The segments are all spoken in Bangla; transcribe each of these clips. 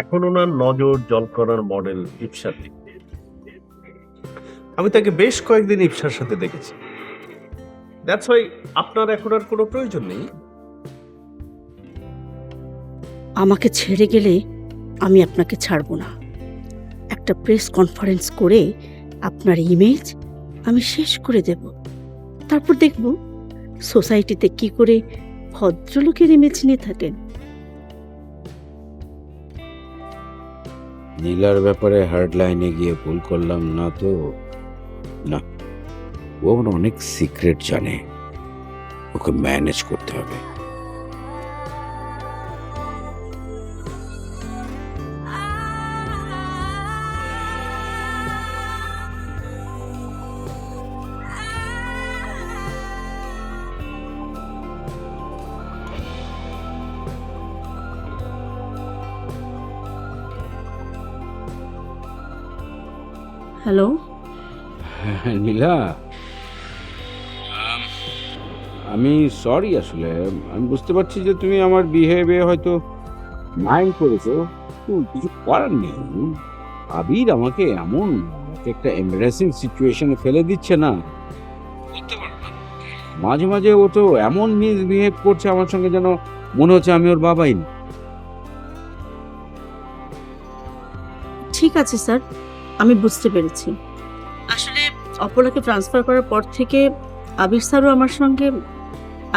এখন ওনার নজর জলকরার মডেল ইপসার দিকে। আমি তাকে বেশ কয়েকদিন ইপসার সাথে দেখেছি। দ্যাটস ওয়াই আপনার এখন আর কোনো প্রয়োজন নেই। আমাকে ছেড়ে গেলে আমি আপনাকে ছাড়ব না। একটা প্রেস কনফারেন্স করে আপনার ইমেজ আমি শেষ করে দেব। তারপর দেখব সোসাইটিতে কি করে ভদ্রলোকের ইমেজ নিয়ে থাকেন। নীলার ব্যাপারে হার্ড লাইনে গিয়ে ভুল করলাম না তো? না, ও অনেক সিক্রেট জানে, ওকে ম্যানেজ করতে হবে। হ্যালো, নীলা, আমি সরি, আসলে আমি বুঝতে পারছি যে তুমি আমার বিহেভিয়ার হয়তো মাইন্ড করেছো, কিছু করার নেই। আবির আমাকে এমন একটা এমবারেসিং সিচুয়েশনে ফেলে দিচ্ছে না, মাঝে মাঝে ও তো এমন মিসবিহেভ করছে আমার সঙ্গে, যেন মনে হচ্ছে আমি ওর বাবাই না। ঠিক আছে স্যার, আমি বুঝতে পেরেছি। আসলে অপলাকে ট্রান্সফার করার পর থেকে আবির স্যারও আমার সঙ্গে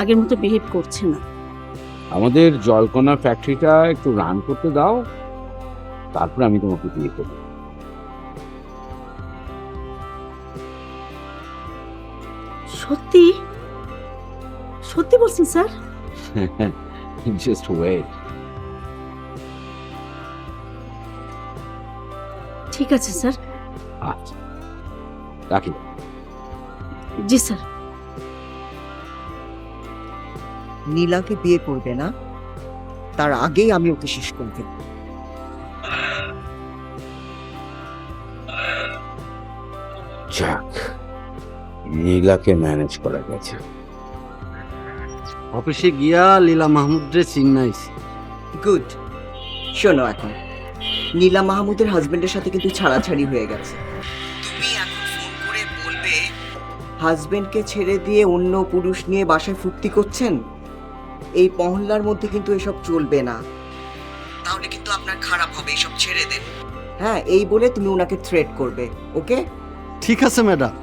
আগের মতো বিহেভ করছে না। আমাদের জলকণা ফ্যাক্টরিটা একটু রান করতে দাও, তারপরে আমি তোমাকে বিয়ে করবো। সত্যি সত্যি বলছেন স্যার? Just wait. ঠিক আছে স্যার। আচ্ছা, রাখি। জি স্যার। নীলাকে বিয়ে করবে না, তার আগেই আমি ওকে শেষ করে দেব। যাক, নীলাকে ম্যানেজ করা গেছে। অফিসে গিয়া লীলা মাহমুদরে চিন্নাইছি। গুড। শোনো, এখন নীলা মাহমুদের হাজবেন্ডের সাথে কিন্তু ছাড়াছাড়ি হয়ে গেছে। তুমি এখন ফোন করে বলবে হাজবেন্ডকে ছেড়ে দিয়ে অন্য পুরুষ নিয়ে বাসায় ফুর্তি করছেন। এই মহল্লার মধ্যে কিন্তু এসব চলবে না, তাহলে কিন্তু আপনার খারাপ হবে। এসব ছেড়ে দেন। হ্যাঁ, এই বলে তুমি ওনাকে থ্রেট করবে। ওকে? ঠিক আছে ম্যাডাম,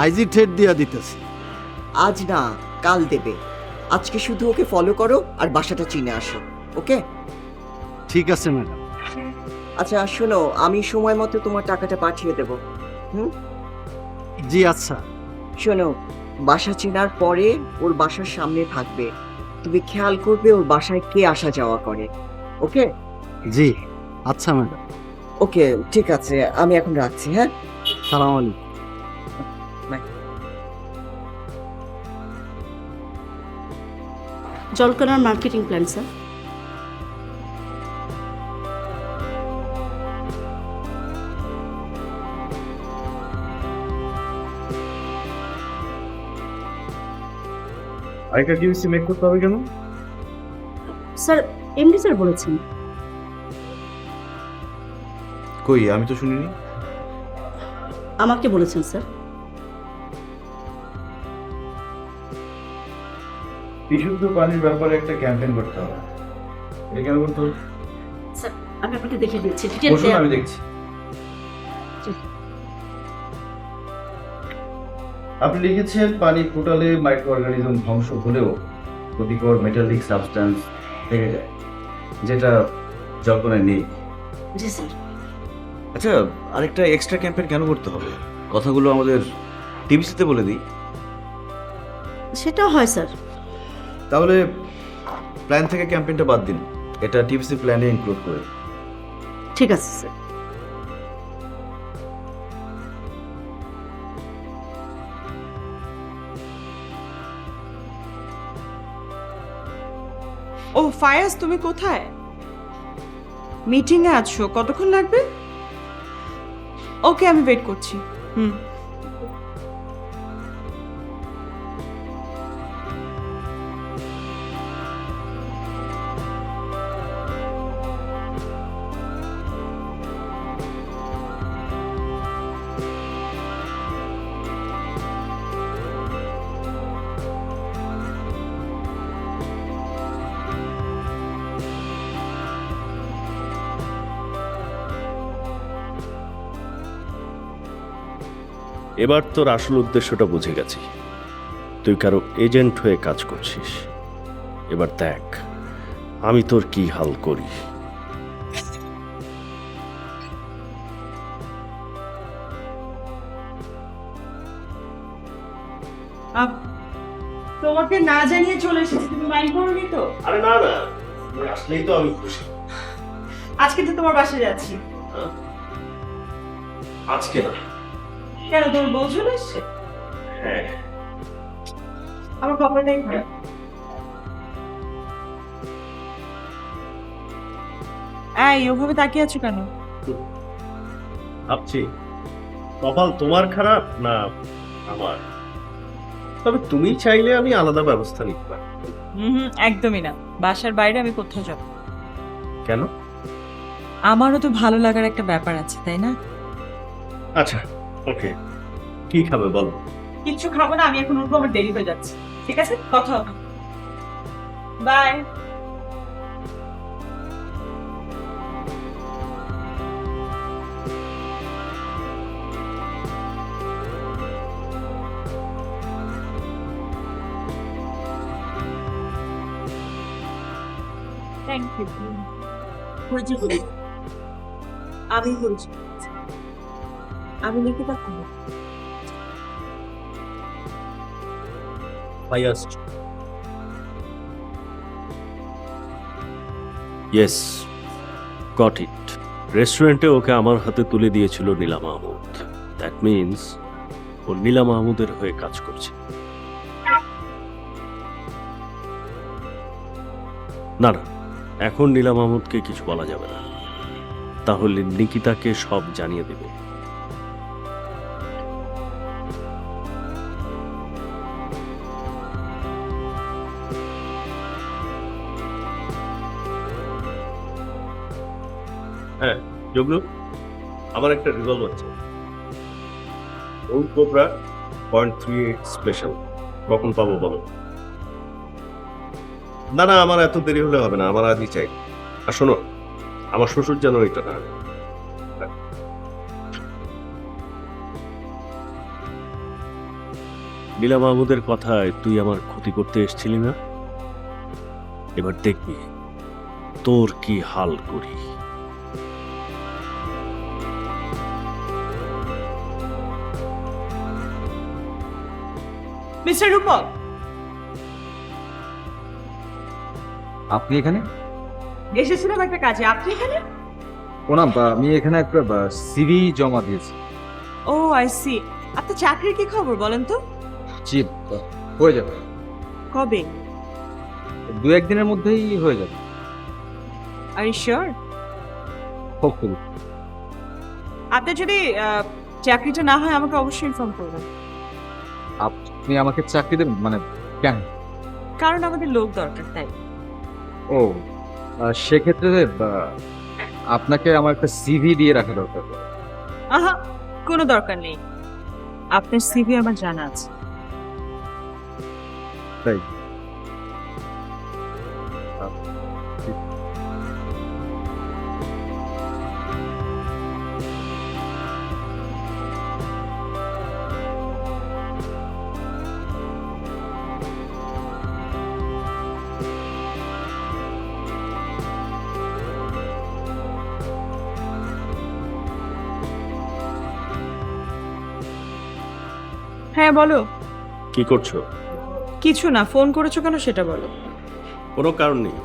আইজি থ্রেট দিয়া দিতেছি। আজ না, কাল দেবে। আজকে শুধু ওকে ফলো করো আর বাসাটা চিনে আসো। ওকে? ঠিক আছে ম্যাডাম। আচ্ছা শোনো, আমি সময় মতো তোমার টাকাটা পাঠিয়ে দেব। জি আচ্ছা। শোনো, বাসা চেনার পরে ওর বাসার সামনে থাকবে। তুমি খেয়াল করবে ওর বাসায় কে আসা যাওয়া করে। ওকে? জি আচ্ছা ম্যাডাম। ওকে, ঠিক আছে, আমি এখন রাখছি। হ্যাঁ, সালাম আলাইকুম। জলকণার মার্কেটিং প্ল্যান স্যার। আরেকটা ডিভিসি মেক করতে হবে কেন? স্যার, এমডি স্যার বলেছেন। কই, আমি তো শুনিনি। আমাকে বলেছেন স্যার। বিশুদ্ধ পানির ব্যাপারে একটা ক্যাম্পেইন করতে হবে। এটা কেন করতে হবে? স্যার, আমি আপনাকে দেখে দিচ্ছি। বসুন, আমি দেখছি। আপনি লিখেছেন পানি ফুটালে মাইক্রো অর্গানিজম ধ্বংস হলেও ক্ষতিকর মেটালিক সাবস্ট্যান্স থেকে যায়, যেটা জলকণায় নেই। জি স্যার। আচ্ছা, আরেকটা এক্সট্রা ক্যাম্পেইন কেন করতে হবে? কথাগুলো আমাদের টিভিসিতে বলে দিই। সেটাও হয় স্যার। তাহলে প্ল্যান থেকে ক্যাম্পেইনটা বাদ দিন, এটা টিভিসি প্ল্যানে ইনক্লুড করে। ঠিক আছে স্যার। ও ফায়াজ, তুমি কোথায়? মিটিংয়ে আছো? কতক্ষণ লাগবে? ওকে, আমি ওয়েট করছি। হুম। এবার তোর আসল উদ্দেশ্যটা বুঝে গেছি। তুই কারো এজেন্ট হয়ে কাজ করছিস। এবার দেখ আমি তোর কি হাল করি। তোমাকে না জানিয়ে চলে এসেছি, তুমি মাইন্ড করোনি তো? আরে না না, আসলেই তো আমি খুশি। আজকে তো তোমার বাসায় যাচ্ছি। আজকে না। কেন, তোমার বউ চলে এসছে? হ্যাঁ, আমার কপালটাই খারাপ। এই ওভাবে তাকিয়ে আছো কেন? ভাবছি কপাল তোমার খারাপ না আমার। তবে তুমি চাইলে আমি আলাদা ব্যবস্থা নিতে পারি। একদমই না, বাসার বাইরে আমি কোথাও যাব। কেন? আমারও তো ভালো লাগার একটা ব্যাপার আছে, তাই না? আচ্ছা ওকে, কি খাবে বলো? কিচ্ছু খাবো না, আমি এখন উঠবো, আমার দেরি হয়ে যাচ্ছে। ঠিক আছে, কথা হবে। বাই। Thank you. আমি বলছি, আমি নিকিতা কুমার। ভাই আসছি। Yes, got it. রেস্টুরেন্টে ওকে আমার হাতে তুলে দিয়েছিল নীলা মাহমুদ। দ্যাট মিনস ও নীলা মাহমুদের হয়ে কাজ করছে। না না, এখন নীলা মাহমুদকে কিছু বলা যাবে না, তাহলে নিকিতাকে সব জানিয়ে দেবে। হ্যাঁ জগলু, আমার একটা রিভলভার আছে, ওল্ড কোবরা .38 স্পেশাল। কখন পাবো বলো? না না, আমার এত দেরি হলে হবে না, আমার আজই চাই। আর শোনো, আমার শ্বশুর যেন এটা না। নীলা মাহমুদের কথায় তুই আমার ক্ষতি করতে এসেছিলি না? এবার দেখবি তোর কি হাল করি। মিস্টার রূপক, আপনি এখানে? এসেছিলাম একটা কাজে, আপনি এখানে? প্রণাম, আমি এখানে একটা সিভি জমা দিয়েছি। ও আই সি। আপনার চাকরির কি খবর বলেন তো? জি, হয়ে যাবে, কবে? 2-1 দিনের মধ্যেই হয়ে যাবে। Are you sure? হোপফুলি। আপনার যদি চাকরিটা না হয় আমাকে অবশ্যই ইনফর্ম করবেন। আপনি আমাকে চাকরি দেবেন? মানে কেন? কারণ আমাদের লোক দরকার, তাই। ও, সেক্ষেত্রে আপনাকে আমার একটা সিভি দিয়ে রাখা দরকার। আহা, কোনো দরকার নেই, আপনার সিভি আমার জানা আছে। তাই? হ্যাঁ বলো। কি করছো? কিছু না, ফোন করেছো কেন সেটা বলো। কোনো কারণ নেই,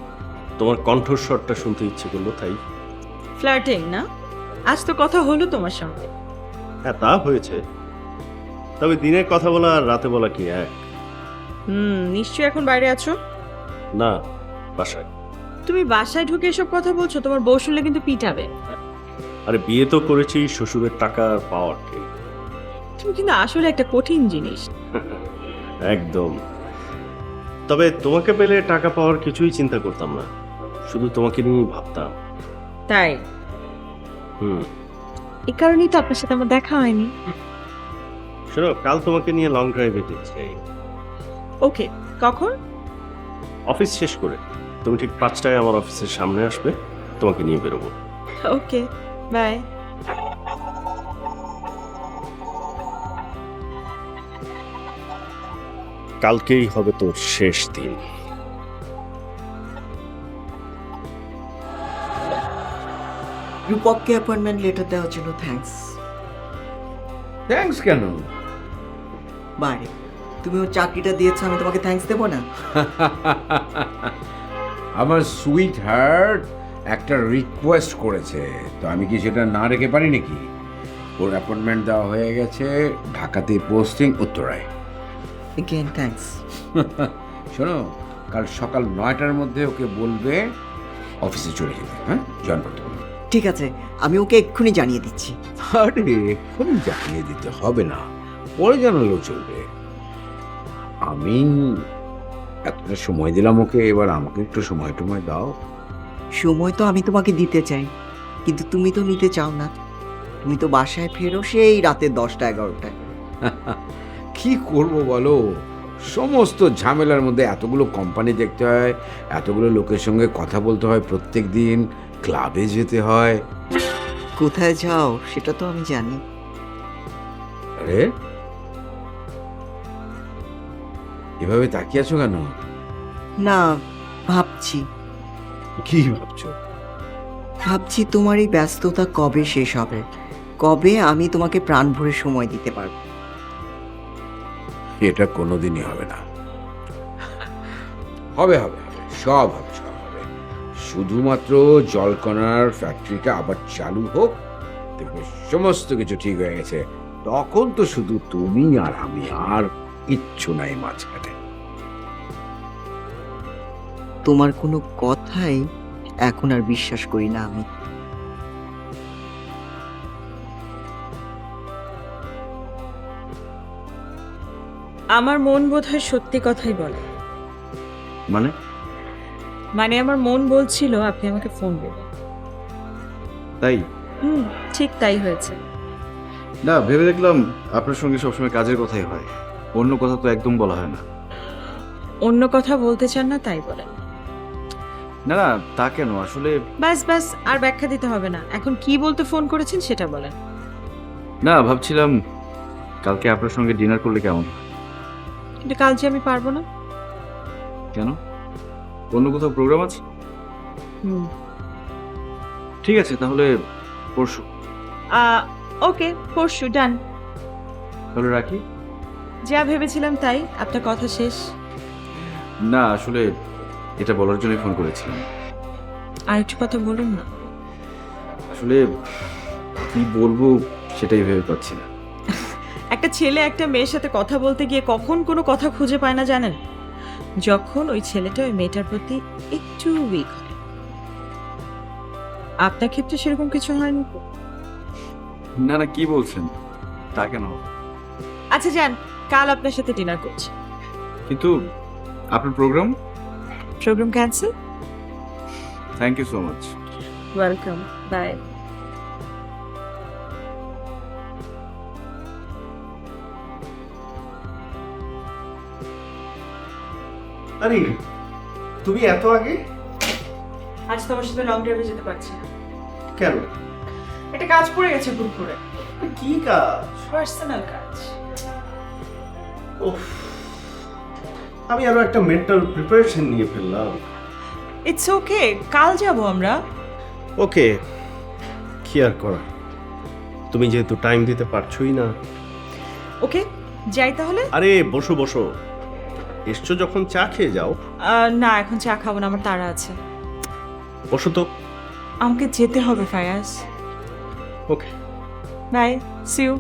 তোমার কণ্ঠস্বরটা শুনতে ইচ্ছে করলো তাই। ফ্ল্যাটিং না? আজ তো কথা হলো তোমার সঙ্গে। হ্যাঁ তা হয়েছে, তবে দিনে কথা বলা আর রাতে বলা কি এক? নিশ্চয়ই এখন বাইরে আছো। না, বাসায়। তুমি বাসায় ঢুকে এসব কথা বলছো, তোমার বউ শুনলে কিন্তু পিটাবে। আরে বিয়ে তো করেছি শ্বশুরের টাকা পাওয়ার কে। তুমি কিন্তু আসলে একটা কঠিন জিনিস। একদম। তবে তোমাকে পেলে টাকা পাওয়ার কিছুই চিন্তা করতাম না, শুধু তোমাকে নিয়ে ভাবতাম। তাই? হুম। এই কারণেই তো আপনার সাথে আমার দেখা হয়নি। শোনো, কাল তোমাকে নিয়ে লং ড্রাইভে যেতে চাই। ওকে, কখন? অফিস শেষ করে তুমি ঠিক 5টায় আমার অফিসের সামনে আসবে, তোমাকে নিয়ে বেরোবো। ওকে, বাই। কালকেই হবে তোর শেষ দিন। রূপককে অ্যাপয়েন্টমেন্ট লেটার দেওয়ার জন্য থ্যাঙ্কস। থ্যাঙ্কস কেন? বারে, তুমি ওর চাকরিটা দিয়েছো, আমি তোমাকে থ্যাঙ্কস দেবো না? আমার সুইট হার্ট একটা রিকোয়েস্ট করেছে, তো আমি কি সেটা না রেখে পারি নাকি? ওর অ্যাপয়েন্টমেন্ট দেওয়া হয়ে গেছে, ঢাকাতে পোস্টিং উত্তরায়। Again thanks. শোনো, কাল সকাল 9টার মধ্যে ওকে বলবে অফিসে চলে যেতে, হ্যাঁ, জয়েন করতে বলবে। ঠিক আছে, আমি ওকে এক্ষুনি জানিয়ে দিচ্ছি। আরে এক্ষুনি জানিয়ে দিতে হবে না, পরে জানালেও চলবে। আমি এতটা সময় দিলাম ওকে, এবার আমাকে একটু সময় টময় দাও। সময় তো আমি তোমাকে দিতে চাই, কিন্তু তুমি তো নিতে চাও না। তুমি তো বাসায় ফেরো সেই রাতে 10টা-11টায়। কি করব বলো, সমস্ত ঝামেলার মধ্যে এতগুলো কোম্পানি দেখতে হয়, এতগুলো লোকের সঙ্গে কথা বলতে হয়, প্রত্যেক দিন ক্লাবে যেতে হয়। কোথায় যাও সেটা তো আমি জানি। আরে এভাবে তাকিয়ে আছো কেন? না, ভাবছি কি ভাবছো? ভাবছি তোমার এই ব্যস্ততা কবে শেষ হবে, কবে আমি তোমাকে প্রাণ ভরে সময় দিতে পারবো। এটা কোনোদিনই হবে না। হবে হবে হবে, সব হবে, সব হবে। শুধুমাত্র জলকণার ফ্যাক্টরিটা আবার চালু হোক, দেখবে সমস্ত কিছু ঠিক হয়ে গেছে। তখন তো শুধু তুমি আর আমি, আর কিচ্ছু নাই মাঝখানে। তোমার কোনো কথাই এখন আর বিশ্বাস করি না আমি। আমার মন বোধহয় সত্যি কথাই বলে। মানে আমার মন বলছিল আপনি আমাকে ফোন দেবেন। তাই ঠিক তাই হয়েছে। না, ভেবে দেখলাম আপনার সঙ্গে সবসময় কাজের কথাই হয়, অন্য কথা তো একদম বলা হয় না। অন্য কথা বলতে চান না তাই বলেন। না না, তা কেন, আসলে ব্যাস ব্যাস, আর ব্যাখ্যা দিতে হবে না। এখন কি বলতে ফোন করেছেন সেটা বলেন। না, ভাবছিলাম কালকে আপনার সঙ্গে ডিনার করলে কেমন? কিন্তু কাল যে আমি পারবো না। কেন, অন্য কোথাও প্রোগ্রাম আছে? ঠিক আছে, তাহলে পরশু। ওকে, পরশু ডান। তাহলে রাখি। যা ভেবেছিলাম তাই। আপনার কথা শেষ? না, আসলে এটা বলার জন্যই ফোন করেছিলাম। আর একটু কথা বলুন না। আসলে কি বলবো সেটাই ভেবে পাচ্ছি না। একটা ছেলে একটা মেয়ের সাথে কথা বলতে গিয়ে কখন কোনো কথা খুঁজে পায় না জানেন? যখন ওই ছেলেটা ওই মেয়েটার প্রতি একটু উইক হয়। আপনার ক্ষেত্রে সেরকম কিছু হয়নি তো? না না, কি বলছেন, তা কেন? আচ্ছা যান, কাল আপনার সাথে ডিনার করছি। কিন্তু আপনার program? Program cancel. Thank you so much. Welcome, bye. আরে তুমি এত আগে আজ তোমার সাথে লং ড্রাইভে যেতে পারছি না। কেন? একটা কাজ পড়ে গেছে গ্রুপ করে। কি কাজ? পার্সোনাল কাজ। উফ, আমি আরো একটা মেন্টাল প্রিপারেশন নিয়ে ফেললাম। ইটস ওকে, কাল যাব আমরা। ওকে, কি আর করা, তুমি যেহেতু টাইম দিতে পারছোই না। ওকে, যাই তাহলে। আরে বসো বসো, এসছো যখন চা খেয়ে যাও। না, এখন চা খাবো না, আমার তাড়া আছে। বসো তো। আমাকে যেতে হবে ফায়াজ। ওকে, বাই, সি ইউ।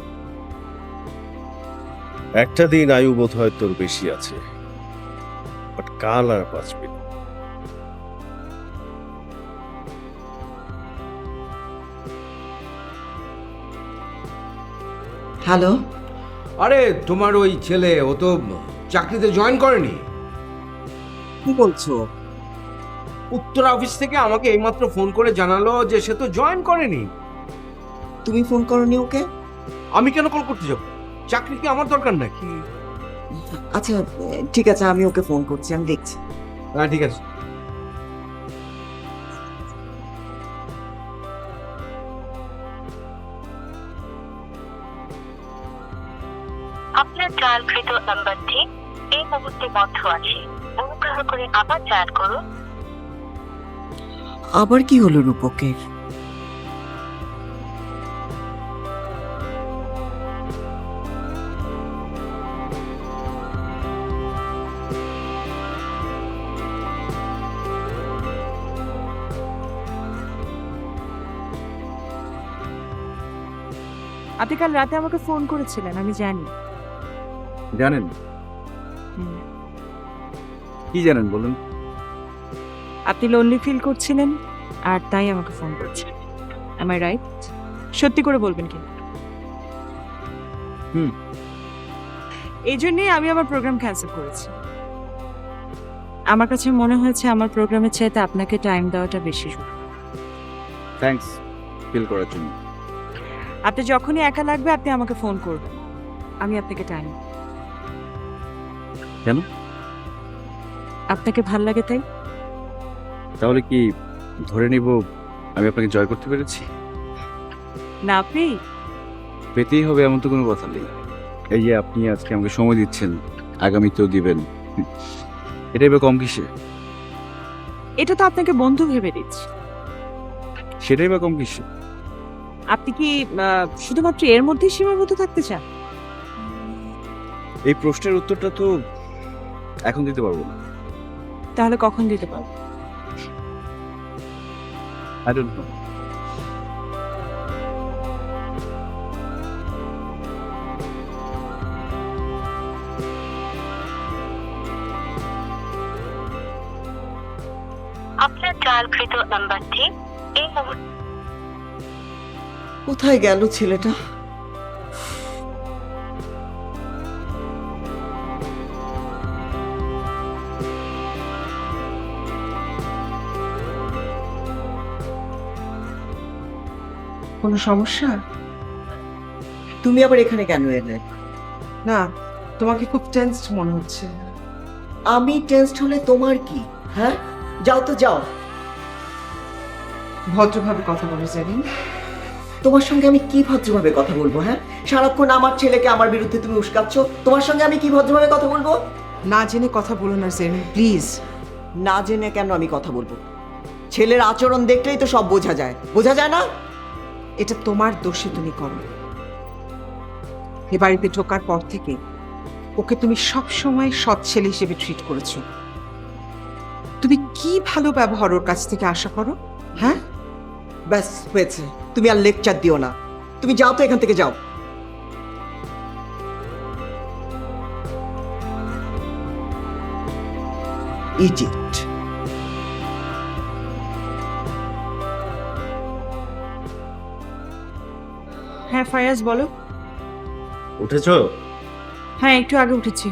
একটা দিন আয়ু বোধ হয় তোর বেশি আছে, বাট কাল আর বাঁচবে না। হ্যালো, আরে তোমার ওই ছেলে, ও তো চাকরিতে জয়েন করেনি। কি বলছো? উত্তরা অফিস থেকে আমাকে এইমাত্র ফোন করে জানালো যে সে তো জয়েন করেনি। তুমি ফোন করনি ওকে? আমি কেন কল করতে যাব? চাকরি কি আমার দরকার নাকি? আচ্ছা ঠিক আছে, আমি ওকে ফোন করছি, আমি দেখছি। হ্যাঁ ঠিক আছে। আপনার ডায়ালকৃত নাম্বারটি এই মুহূর্তে বন্ধ আছে, অনুগ্রহ করে আবার ডায়াল করুন। আবার কি হলো রূপকের? আপনি কাল রাতে আমাকে ফোন করেছিলেন, আমি জানি। জানেন? কি জানেন বলুন? আপনি লোনলি ফিল করছিলেন আর তাই আমাকে ফোন করেছিলেন। Am I right? সত্যি করে বলবেন কি? হুম। এই জন্যই আমি আমার প্রোগ্রাম ক্যান্সেল করেছি। আমার কাছে মনে হয়েছে আমার প্রোগ্রামের চাইতে আপনাকে টাইম দেওয়াটা বেশি জরুরি। থ্যাঙ্কস ফিল করার জন্য। আপনি যখনই একা লাগবে আপনি আমাকে ফোন করবেন, আমি আপনাকে টাইম। কেন? আপনাকে ভাল লাগে তাই। তাহলে কি ধরে নিব আমি আপনাকে জয় করতে পেরেছি? না পেয়ে পেতেই হবে এমন তো কোনো কথা নেই। এই যে আপনি আজকে আমাকে সময় দিচ্ছেন, আগামীতেও দিবেন, এটাই বা কম কিসে? এটা তো আপনাকে বন্ধু ভেবে দিচ্ছি। সেটাই বা কম কিসে? আপনি কি শুধুমাত্র এর মধ্যেই সীমাবদ্ধ থাকতে চান? এই প্রশ্নের উত্তরটা তো এখন দিতে পারবো না। তাহলে কখন দিতে পারবো? I don't know. আপনার ডায়ালকৃত নাম্বারটি এই মুহূর্তে কোথায় গেল ছেলেটা? কোনো সমস্যা? তুমি আবার এখানে কেন এলে? না, তোমাকে খুব টেনসড মনে হচ্ছে। আমি টেনসড হলে তোমার কি? হ্যাঁ, যাও তো যাও। ভদ্রভাবে কথা বলো জেরিন। তোমার সঙ্গে আমি কি ভদ্রভাবে কথা বলবো? হ্যাঁ, সারাক্ষণ আমার ছেলেকে আমার বিরুদ্ধে তুমি উস্কাচ্ছ। তোমার সঙ্গে আমি কি ভদ্রভাবে কথা বলবো? না জেনে কথা বলো না জেরিন, প্লিজ। না জেনে কেন আমি কথা বলবো? ছেলের আচরণ দেখলেই তো সব বোঝা যায়, বোঝা যায় না? এটা তোমার দোষে তুমি করো। এ বাড়িতে ঢোকার পর থেকে ওকে তুমি সব সময় সৎ ছেলে হিসেবে ট্রিট করেছো। তুমি কি ভালো ব্যবহার ওর কাছ থেকে আশা করো? হ্যাঁ, ব্যাস হয়েছে, তুমি আর লেকচার দিও না। তুমি যাও তো এখান থেকে, যাও। ইডিয়েট। হ্যাঁ ফায়াজ বলো। উঠেছো? হ্যাঁ একটু আগে উঠেছি।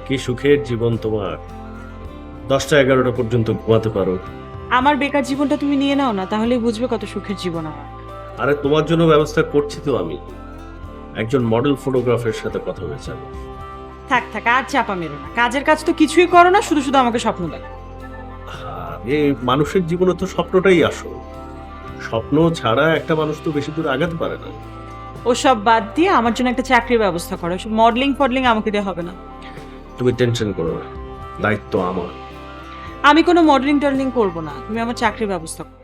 কি সুখের জীবন তোমার, 10টা-11টা পর্যন্ত ঘুমাতে পারো। আমার বেকার জীবনটা তুমি নিয়ে নাও না, তাহলেই বুঝবে কত সুখের জীবন আমার। আরে তোমার জন্য ব্যবস্থা করছি তো আমি। একজন মডেল ফটোগ্রাফারের সাথে কথা হয়েছে। থাক থাক, আর চাপা মেরো না। কাজের কাজ তো কিছুই করো না, শুধু শুধু আমাকে স্বপ্ন দেখো। আরে মানুষের জীবনে তো স্বপ্নটাই আসল। স্বপ্ন ছাড়া একটা মানুষ তো বেশি দূর আগাতে পারে না। ওসব বাদ দিয়ে আমার জন্য একটা চাকরির ব্যবস্থা করো। মডেলিং ফডলিং আমাকে দিয়ে হবে না। তুমি টেনশন করো না, দায়িত্ব আমার। আমি কোনো মডেলিং টডলিং করবো না, তুমি আমার চাকরির ব্যবস্থা করো।